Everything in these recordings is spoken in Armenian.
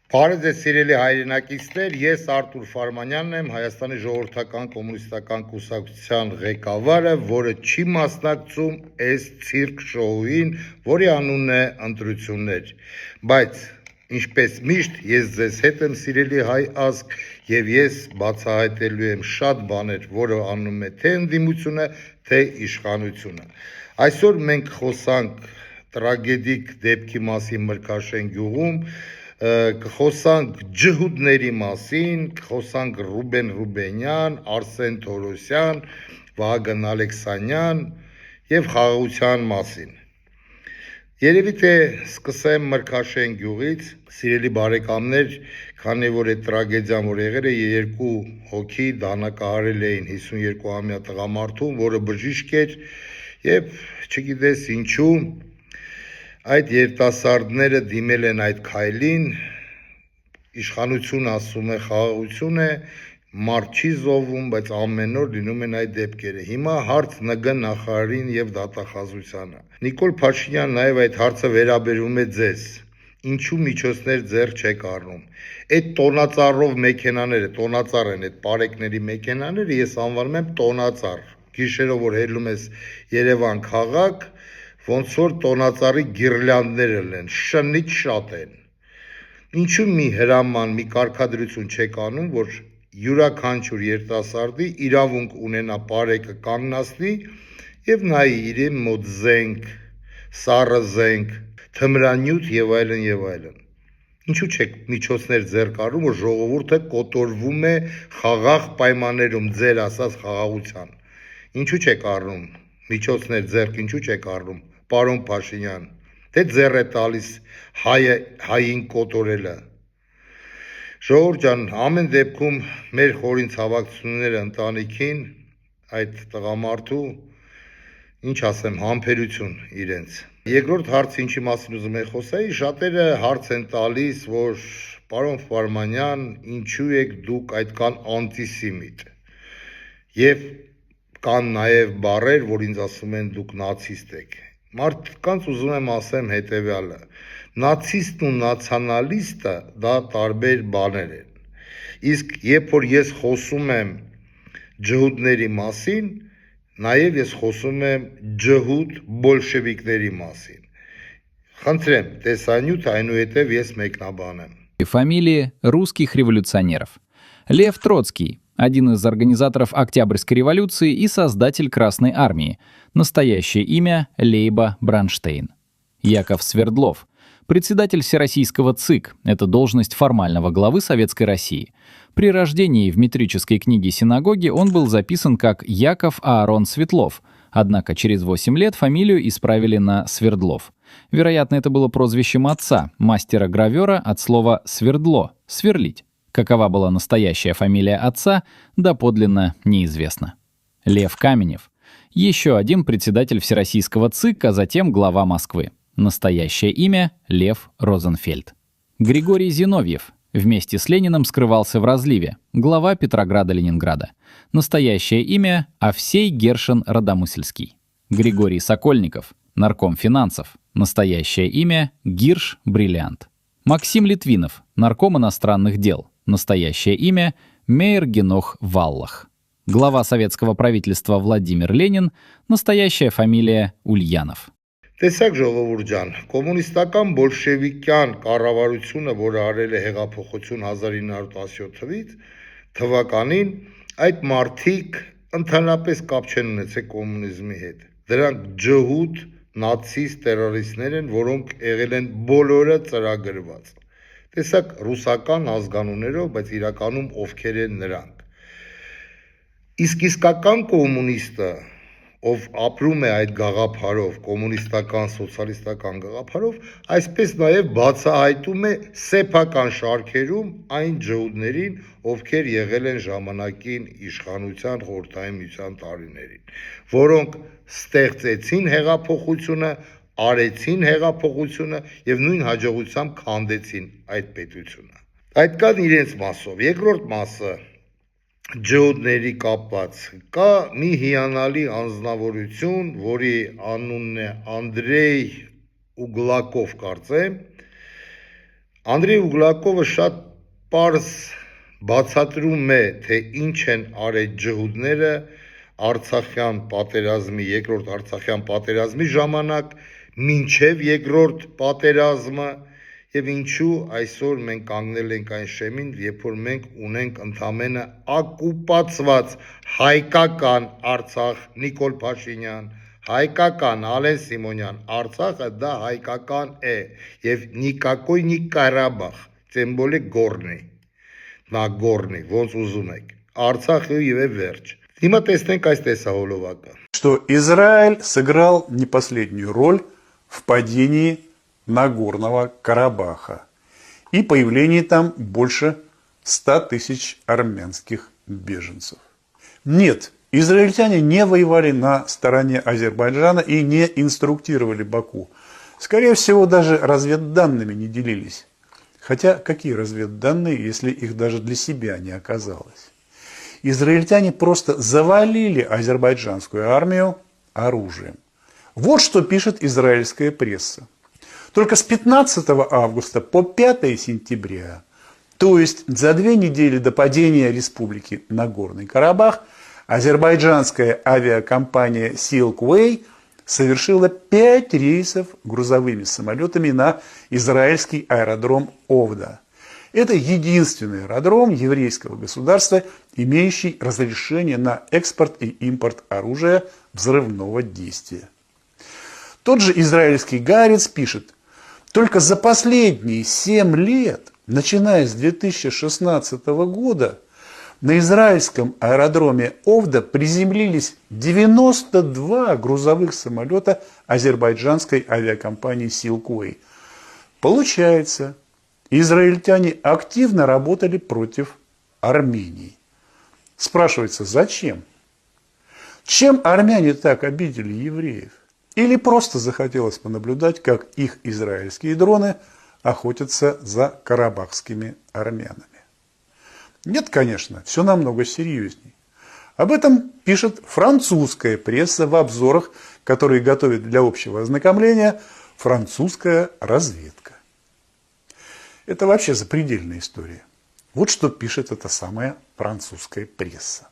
Բարև ձեզ սիրելի հայրենակիցներ, ես Արտուր Ֆարմանյանն եմ, Հայաստանի ժողովրդական կոմունիստական կուսակցության ղեկավարը, որը չի մասնակցում այս ցիրկ շոուին, որի անունն է ընտրություններ, բայց ինչպես միշտ ես ձեզ հետ եմ սիրելի հայ ազգ եւ ես բացահայտելու եմ շատ բաներ, որը անում է թե ընդդիմությունը, թե իշխանությունը։ Այսօր մենք խոսանք տրագեդիկ դեպքի մասին Մրգաշեն գյուղում, կխոսանք ջհուդների մասին, կխոսանք Ռուբեն Ռուբենյան, Արսեն Թորոսյան, Վահագն Ալեքսանյան եւ խաղաղության մասին։ Երևի թե սկսեմ Մրգաշեն գյուղից, սիրելի բարեկամներ, քանի որ այդ տրագեդիան որ եղել է, երկու հոգի դանակահարել էին 52-ամյա տղամարդուն, որը բժիշկ էր եւ չգիտես ինչու այդ երիտասարդները դիմել են այդ քայլին, իշխանությունը ասում է խաղաղություն է, մարդ չի զոհվում, բայց ամեն օր լինում են այդ դեպքերը։ Հիմա հարց ՆԳ նախարարին եւ դատախազությանը։ Նիկոլ Փաշինյան նաեւ այդ հարցը վերաբերում է ձեզ։ Ինչու միջոցներ ձեռք չեք առնում։ Այդ տոնածառով մեքենաները, տոնածառ են այդ պարեկների մեքենաները, ես անվանում եմ տոնածառ։ Գիշերով որ հելում ես Երևան քաղաք, ոնց որ տոնածառի գիրլանդները են, շնիչ շատ են։ Ինչու մի հրաման, մի կարգադրություն չեք անում, որ յուրաքանչյուր երիտասարդի իրավունք ունենա պարեկը կանգնացնի եւ նայի իրեն մոտ զենք, սառը զենք, թմրանյութ եւ այլն եւ այլն։ Ինչու չեք միջոցներ ձեռք առնում, որ ժողովուրդը կոտորվում է խաղաղ պայմաններում ձեր ասած խաղաղության։ Ինչու չեք առնում միջոցներ ձեռք, ինչու չեք առնում, պարոն Փաշինյան, թե ձեռ է տալիս հային կոտորելը։ Ժողովուրդ ջան, ամեն դեպքում մեր խորին ցավակցությունները ընտանիքին, այդ տղամարդու, ինչ ասեմ, համբերություն իրենց։ Երկրորդ հարցը ինչի մասին ուզում եմ խոսել, շատերը հարց են տալիս, որ պարոն Ֆարմանյան, ինչու եք դուք այդքան անտիսեմիտ։ Եվ կան նաև բառեր, որ ինձ ասում են դուք նացիստ եք։ Մարդկանց ուզում եմ ասեմ հետևյալը. նացիստն ու նացիոնալիստը դա տարբեր բաներ են։ Իսկ երբ որ ես խոսում եմ ջհուդների մասին, նաև ես խոսում եմ ջհուդ բոլշևիկների մասին։ Խնդրեմ, տեսանյութ այնուհետև ես մեկնաբանեմ։ Фамилии русских революционеров. Лев Троцкий, один из организаторов Октябрьской революции и создатель Красной армии. Настоящее имя Лейба Бронштейн. Яков Свердлов, председатель Всероссийского ЦИК. Это должность формального главы Советской России. При рождении в метрической книге синагоги он был записан как Яков Аарон Светлов, однако через 8 лет фамилию исправили на Свердлов. Вероятно, это было прозвищем отца, мастера-гравера от слова «свердло» — «сверлить». Какова была настоящая фамилия отца, доподлинно неизвестно. Лев Каменев. Еще один председатель Всероссийского ЦИК, а затем глава Москвы. Настоящее имя — Лев Розенфельд. Григорий Зиновьев. Вместе с Лениным скрывался в разливе. Глава Петрограда-Ленинграда. Настоящее имя — Овсей Гершин Радомысльский. Григорий Сокольников. Нарком финансов. Настоящее имя — Гирш Бриллиант. Максим Литвинов. Нарком иностранных дел. Настоящее имя — Мейер Генох Валлах. Глава советского правительства Владимир Ленин. Настоящая фамилия — Ульянов. Տեսակ ժողովուրդ ջան, կոմունիստական բոլշևիկյան կառավարությունը, որը արել է հեղափոխություն 1917 թվականին, այդ մարդիկ ընդհանրապես կապ չեն ունեցել կոմունիզմի հետ։ Դրանք ջհուդ, նացիստ տերորիստներ են, որոնք եղել են բոլորը ծրագրված։ Տեսակ ռուսական ազգանուններով, բայց իրականում ովքեր են նրանք։ Իսկ իսկական կոմունիստը, ով ապրում է այդ գաղափարով, կոմունիստական, սոցիալիստական գաղափարով, այսպես նաև բացահայտում է սեփական շարքերում այն ջհուդներին, ովքեր եղել են ժամանակին իշխանության խորհրդային միության տարիներին, որոնք ստեղծեցին հեղափոխությունը, արեցին հեղափոխությունը եւ նույն հաջողությամբ քանդեցին այդ պետությունը։ Այդ կան իրենց մասով։ Երկրորդ մասը ջհուդների կապված կա մի հիանալի անձնավորություն, որի անունն է Անդրեյ Ուգլակով կարծեմ, Անդրեյ Ուգլակովը շատ պարզ բացատրում է, թե ինչ են արել ջհուդները Արցախյան պատերազմի, երկրորդ Արցախյան պատերազմի ժամանակ, մինչև երկրորդ պատերազմը եւ ինչու այսօր մենք կանգնել ենք այն շեմին, երբ որ մենք ունենք ընդամենը ակուպացված հայկական Արցախ, Նիկոլ Փաշինյան, հայկական Ալեն Սիմոնյան, Արցախը դա հայկական է եւ նիկակոյ նի Կարաբախ, тем более горный, Նագորնի, ոնց ուզում եք, Արցախը եւ վերջ։ Հիմա տեսնենք այս տեսահոլովակը։ Что Израиль сыграл не последнюю роль в падении Нагорного Карабаха и появлении там больше 100 тысяч армянских беженцев. Нет, израильтяне не воевали на стороне Азербайджана и не инструктировали Баку. Скорее всего, даже разведданными не делились. Хотя какие разведданные, если их даже для себя не оказалось? Израильтяне просто завалили азербайджанскую армию оружием. Вот что пишет израильская пресса. Только с 15 августа по 5 сентября, то есть за 2 недели до падения республики Нагорный Карабах, азербайджанская авиакомпания Silkway совершила 5 рейсов грузовыми самолетами на израильский аэродром Овда. Это единственный аэродром еврейского государства, имеющий разрешение на экспорт и импорт оружия взрывного действия. Тот же израильский Гаарец пишет, только за последние 7 лет, начиная с 2016 года, на израильском аэродроме Овда приземлились 92 грузовых самолета азербайджанской авиакомпании Silkway. Получается, израильтяне активно работали против Армении. Спрашивается, зачем? Чем армяне так обидели евреев? Или просто захотелось понаблюдать, как их израильские дроны охотятся за карабахскими армянами? Нет, конечно, все намного серьезней. Об этом пишет французская пресса в обзорах, которые готовит для общего ознакомления французская разведка. Это вообще запредельная история. Вот что пишет эта самая французская пресса.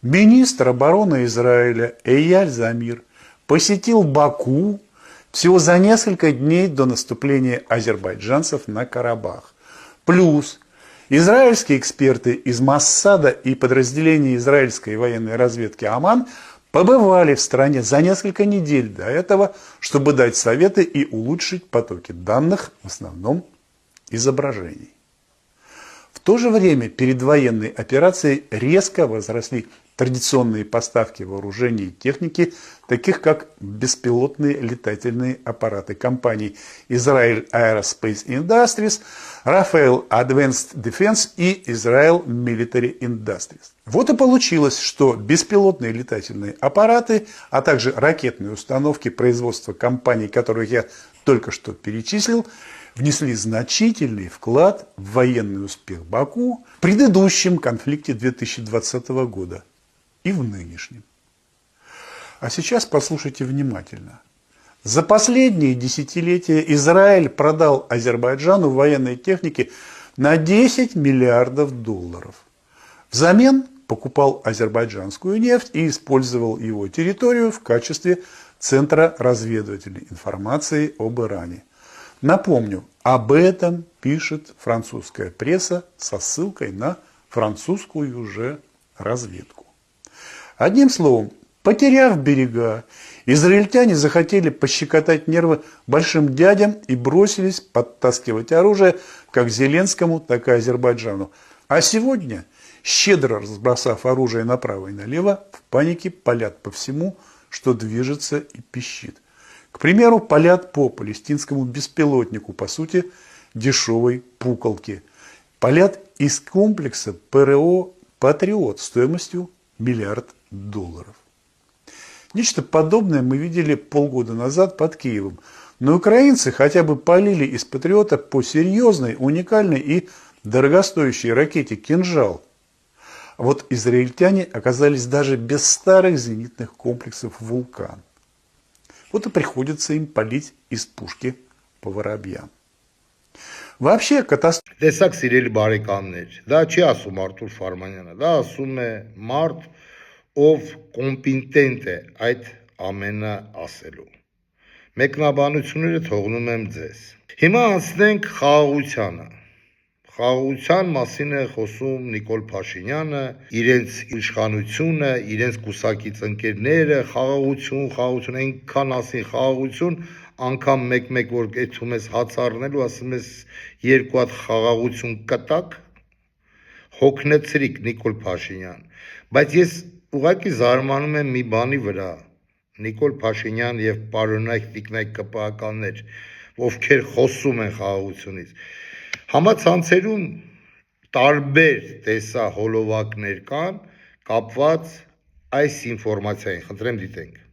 Министр обороны Израиля Эйяль Замир посетил Баку всего за несколько дней до наступления азербайджанцев на Карабах. Плюс израильские эксперты из Моссада и подразделения израильской военной разведки Аман побывали в стране за несколько недель до этого, чтобы дать советы и улучшить потоки данных, в основном изображений. В то же время перед военной операцией резко возросли традиционные поставки вооружений и техники, таких как беспилотные летательные аппараты компаний Israel Aerospace Industries, Rafael Advanced Defense и Israel Military Industries. Вот и получилось, что беспилотные летательные аппараты, а также ракетные установки производства компаний, которые я только что перечислил, внесли значительный вклад в военный успех Баку в предыдущем конфликте 2020 года и в нынешнем. А сейчас послушайте внимательно. За последние десятилетия Израиль продал Азербайджану военной техники на 10 миллиардов долларов. Взамен покупал азербайджанскую нефть и использовал его территорию в качестве центра разведывательной информации об Иране. Напомню, об этом пишет французская пресса со ссылкой на французскую же разведку. Одним словом, потеряв берега, израильтяне захотели пощекотать нервы большим дядям и бросились подтаскивать оружие как Зеленскому, так и Азербайджану. А сегодня, щедро разбросав оружие направо и налево, в панике палят по всему, что движется и пищит. К примеру, палят по палестинскому беспилотнику, по сути, дешевой пуколки. Палят из комплекса ПРО «Патриот» стоимостью $1 миллиард. Нечто подобное мы видели полгода назад под Киевом. Но украинцы хотя бы палили из «Патриота» по серьезной, уникальной и дорогостоящей ракете «Кинжал». А вот израильтяне оказались даже без старых зенитных комплексов «Вулкан». Вот и приходится им палить из пушки по воробьям. Вообще катастрофа. Տեսակ սիրելի բարեկամներ, դա չի ասում Արտուր Ֆարմանյանը, դա ասում է մարդ, ով կոմպետենտ է այդ ամենը ասելու։ Մեկնաբանությունները թողնում եմ ձեզ։ Հիմա անցնենք խաղաղությանը։ Խաղաղության մասին է խոսում Նիկոլ Փաշինյանը, իրենց իշխանությունը, իրենց կուսակից ընկերները, խաղաղություն, այնքան ասին խաղաղություն, անգամ մեկ-մեկ որ գեթում ես հաց առնելու, ասում ես երկու հատ խաղաղություն կտակ, հոգնեցրիք Նիկոլ Փաշինյան, բայց ես ուղղակի զարմանում եմ մի բանի վրա, Նիկոլ Փաշինյան եւ պարոնայք տիկնայք ԿՊԱ-ականներ, ովքեր խոսում են խաղաղությունից, համացանցերում տարբեր տեսահոլովակներ կան կապված այս ինֆորմացիային, խնդրեմ դիտենք։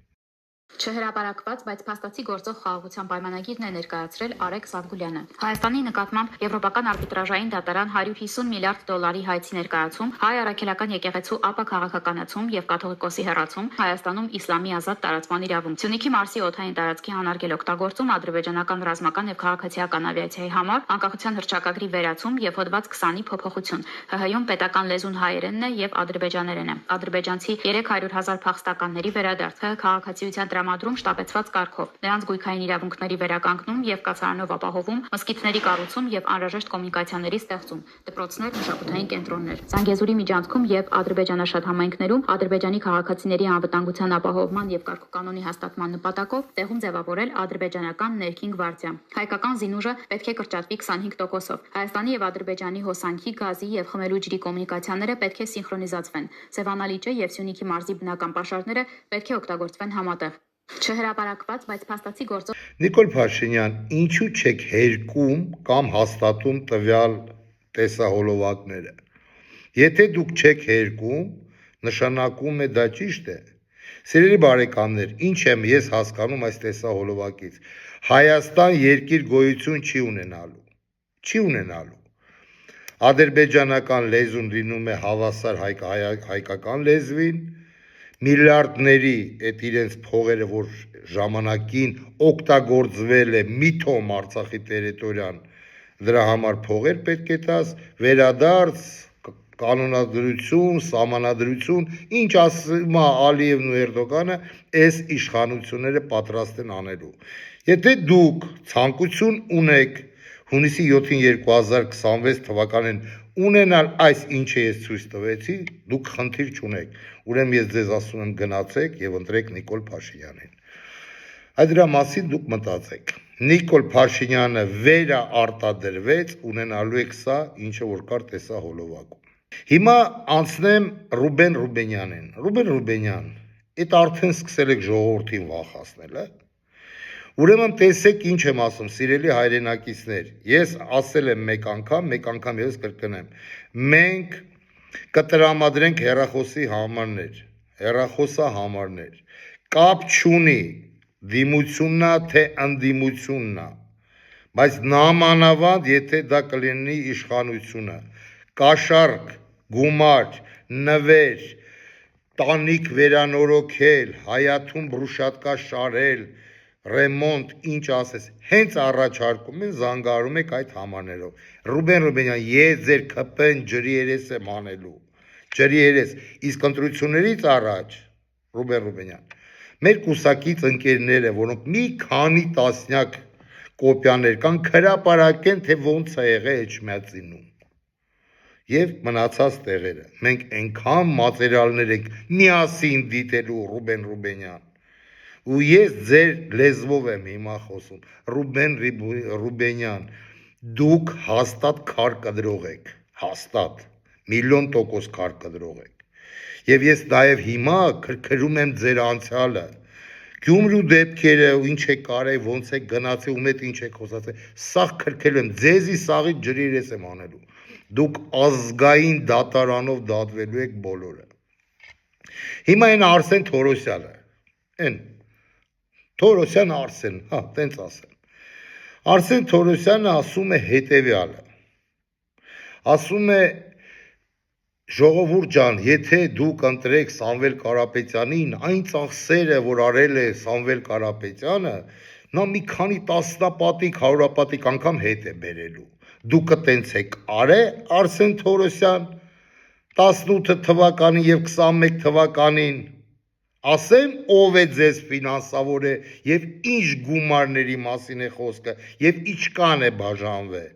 Չհրապարակված, բայց փաստացի գործող խաղաղության պայմանագիրն է ներկայացրել Արեգ Զանգուլյանը։ Հայաստանի նկատմամբ Եվրոպական արբիտրաժային դատարան 150 միլիարդ դոլարի հայցի ներկայացում, հայ առաքելական եկեղեցու ապաքաղաքականացում եւ կաթողիկոսի հեռացում, Հայաստանում իսլամի ազատ տարածման իրավունք, Սյունիքի Մարսի օդային տարածքի անարգել օգտագործում ադրբեջանական ռազմական եւ քաղաքացիական ավիացիայի համար, անկախության հռչակագրի վերացում եւ հոդված 20-ի փոփոխություն, ՀՀ-ում պետական լեզուն հայերենն է եւ ադրբեջաներենը, ադրբեջանցի 300,000 փախստականների վերադարձ, քաղաքացիության տրամադրում շտապեցված կարգով, նրանց գույքային իրավունքների վերականգնում եւ կացարանով ապահովում, մզկիթների կառուցում եւ անհրաժեշտ կոմունիկացիաների ստեղծում, դպրոցներ, մշակութային կենտրոններ, Զանգեզուրի միջանցքում եւ ադրբեջանաշատ համայնքներում Ադրբեջանի քաղաքացիների անվտանգության ապահովման եւ կարգուկանոնի հաստատման նպատակով տեղում ձևավորել ադրբեջանական ներքին գվարդիա։ Հայկական զինուժը պետք է կրճատվի 25%-ով։ Հայաստանի եւ Ադրբեջանի հոսանքի, գազի եւ խմելու ջրի կոմունիկացիաները պետք է սինխրոնիզացվեն։ Սևանալիճը եւ Սյունիքի մարզի բնական պաշարները պետք է օգտագործվեն համատեղ։ Չհրապարակված, բայց փաստացի գործող Նիկոլ Փաշինյան, ինչու չեք հերկում կամ հաստատում տվյալ տեսահոլովակները։ Եթե դուք չեք հերկում, նշանակում է դա ճիշտ է։ Սիրելի բարեկամներ, ինչ եմ ես հասկանում այս տեսահոլովակից։ Հայաստան երկիր գոյություն չի ունենալու։ Ադրբեջանական լեզուն լինում է հավասար հայկական լեզվին, միլիարդների այդ իրենց փողերը, որ ժամանակին օգտագործվել է միթոմ Արցախի տերիտորիան, դրա համար փողեր պետք է տաս, վերադարձ, կանոնադրություն, սահմանադրություն, ինչ ասում է Ալիևն ու Էրդողանը, այս իշխանությունները պատրաստ են անելու։ Եթե դուք ցանկություն ունեք հունիսի 7-ին 2026 թվականին ունենալ այս ինչը ես ցույց տվեցի, դուք խնդիր չունեք։ Ուրեմն ես ձեզ ասում եմ գնացեք եւ ընտրեք Նիկոլ Փաշինյանին։ Այդ դրա մասին դուք մտածեք։ Նիկոլ Փաշինյանը վերաարտադրվեց, ունենալու եք սա, ինչը որ կար տեսահոլովակում։ Հիմա անցնեմ Ռուբեն Ռուբենյանին։ Ռուբեն Ռուբենյան, այդ արդեն սկսել եք ժողովրդին վախացնել, հա։ Ուրեմն տեսեք ինչ եմ ասում, սիրելի հայրենակիցներ, ես ասել եմ մեկ անգամ ես կրկնեմ, մենք կտրամադրենք հեռախոսահամարներ, կապ չունի դիմություննա թե ընդդիմություննա, բայց նամանավանդ եթե դա կլինի իշխանությունը, կաշառք, գումար, նվեր, տանիք վերանորոգել, հայաթում բրուշատկա շարել, ռեմոնտ, ինչ ասես, հենց առաջարկում են, զանգարում եք այդ համարներով։ Ռուբեն Ռուբենյան, ես ձեր քպեն ջրի երես եմ անելու, ջրի երես, իսկ ընտրություններից առաջ, Ռուբեն Ռուբենյան, մեր կուսակից ընկերները, որոնք մի քանի տասնյակ կոպիաներ կան, հրապարակեն, թե ոնց է եղել Էջմիածինում եւ մնացած տեղերը։ Մենք այնքան մատերիալներ ենք միասին դիտելու, Ռուբեն Ռուբենյան։ Ու ես ձեր լեզվով եմ հիմա խոսում, Ռուբեն Ռուբենյան, դուք հաստատ քար կդրող եք, հաստատ, 1,000,000% քար կդրող եք։ Եվ ես նաև հիմա քրքրում եմ ձեր անցյալը, Գյումրու դեպքերը, ինչ եք կարել, ոնց եք գնացել, ում հետ ինչ եք խոսացել, սաղ քրքրում եմ, ձեզի սաղից ջրի երես եմ անելու։ Դուք ազգային դատարանով դատվելու եք բոլորը։ Հիմա այն Արսեն Թորոսյանը, Թորոսյան Արսեն, հա, տենց ասեմ։ Արսեն Թորոսյանը ասում է հետևյալը, ասում է ժողովուրդ ջան, եթե դուք ընտրեք Սամվել Կարապետյանին, այն ծախսերը, որ արել է Սամվել Կարապետյանը, նա մի քանի տասնապատիկ, հարյուրապատիկ անգամ հետ է բերելու։ Դուք տենց եք արե Արսեն Թորոսյան 18 թվականին եւ 21 թվականին ասեմ ով է ձեզ ֆինանսավոր է եւ ինչ գումարների մասին է խոսքը եւ ինչքան է բաժանվել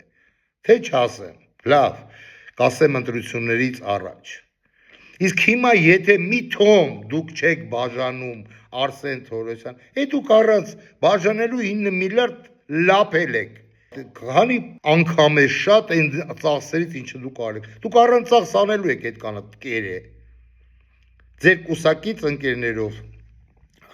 թե չասեմ լավ կասեմ ընտրություններից առաջ իսկ հիմա եթե մի թոմ դուք չեք բաժանում Արսեն Թորոսյան դուք առանց բաժանելու 9 միլիարդ լապել եք քանի անգամ է շատ այն ծախսերից ինչը դուք արեք դուք առանց ծախս անելու եք այդ կանը կերը ձեր կուսակից ընկերներով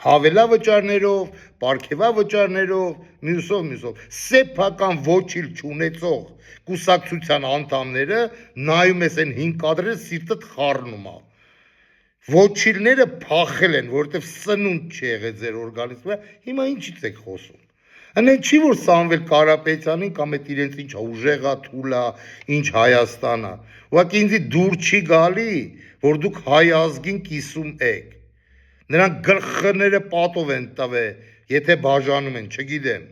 հավելավճարներով, պարգևավճարներով, մյուսով, սեփական ոչիլ չունեցող կուսակցության անդամները նայում ես այն 5 կադրերը սիրտդ խառնում է։ Ոչիլները փախել են, որովհետև սնունդ չի եղել ձեր օրգանիզմը, հիմա ինչից եք խոսում։ Անեն չի որ Սամվել Կարապետյանին կամ այդ իրենց ինչ ուժեղա, թուլա, ինչ Հայաստանա։ Ուղղակի ինձ դուր չի գալի, որ դուք հայ ազգին կիսում եք։ Նրանք գլխները պատով են տվել, եթե բաժանում են, չգիտեմ։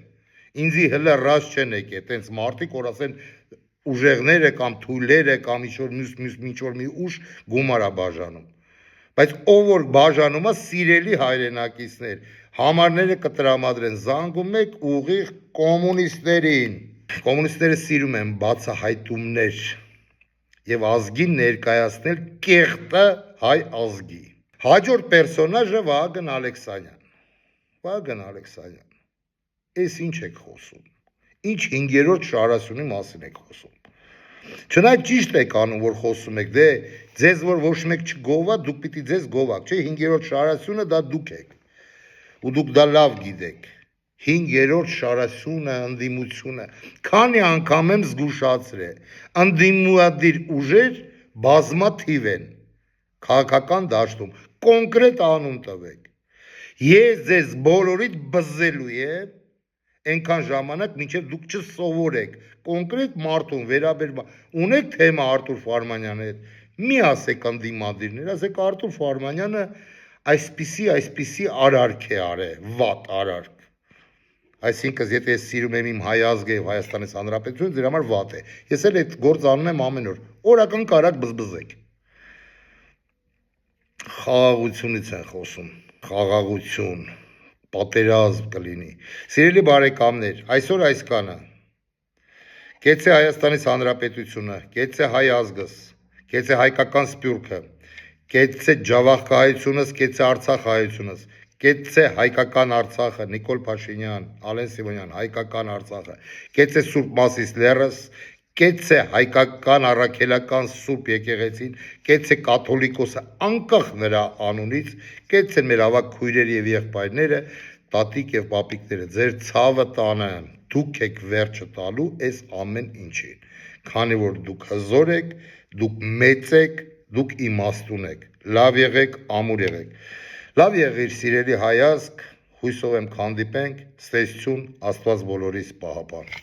Ինձի հլը ռաս չեն եկել, տենց մարդիկ որ ասեն ուժեղները կամ թույլերը կամ ինչ-որ մի ուժ գումարա բաժանում։ Բայց ով որ բաժանում է սիրելի հայրենակիցներ, համարները կտրամադրեն, զանգում եք ուղիղ կոմունիստերին։ Կոմունիստները սիրում են բացահայտումներ եւ ազգին ներկայացնել կեղտը հայ ազգի։ Հաջորդ պերսոնաժը Վահագն Ալեքսանյան։ Վահագն Ալեքսանյան։ Էս ինչ եք խոսում։ Ինչ 5-րդ շարասյունի մասին եք խոսում։ Չնայած ճիշտ եք անում, որ խոսում եք, դե ձեզ որ ոչ մեկ չգովա, դուք պիտի ձեզ գովաք, չէ, 5-րդ շարասյունը դա դուք եք։ Ու դուք դա լավ գիտեք։ 5-րդ շարասյունը, ընդդիմությունը, քանի անգամ եմ զգուշացրել, ընդդիմադիր ուժեր բազմաթիվ են քաղաքական դաշտում, կոնկրետ անուն տվեք։ Ես ձեզ բոլորիդ բզելու եմ այնքան ժամանակ, մինչև դուք չսովորեք կոնկրետ մարդուն վերաբերում ունեք թեմա Արտուր Ֆարմանյանի հետ, մի ասեք ընդդիմադիրներ, ասեք Արտուր Ֆարմանյանը այսպիսի արարք է արել, վատ արարք։ Այսինքն, եթե ես սիրում եմ իմ հայ ազգը եւ Հայաստանից Հանրապետությունը, դրա համար վատ է։ Ես էլ այդ գործ անում եմ ամեն օր։ Օրական կարակ բզբզեք։ Խաղաղությունից են խոսում, խաղաղություն, պատերազմ կլինի։ Սիրելի բարեկամներ, այսօր այսքանը։ Կեցե Հայաստանից Հանրապետությունը, կեցե հայ ազգս, կեցե հայկական սփյուռքը, կեցե ջավախքահայությունս, կեցե արցախահայությունս, կեցե հայկական Արցախը, Նիկոլ Փաշինյան, Ալեն Սիմոնյան, հայկական Արցախը, կեցե Սուրբ Մասիս լեռս, կեցե հայկական առաքելական Սուրբ եկեղեցին, կեցե կաթոլիկոսը անկախ նրա անունից, կեցե մեր ավակ քույրերը եւ եղբայրները, տատիկ եւ պապիկները, ձեր ցավը տանը, դուք եք վերջը տալու այս ամեն ինչին, քանի որ դուք հզոր եք, դուք մեծ եք, դուք իմաստուն եք, լավ եղեք, ամուր եղեք, լավ եղիր սիրելի հայ ազգ, հույսով եմ կհանդիպենք, ստեսություն, Աստված բոլորիս պահապան։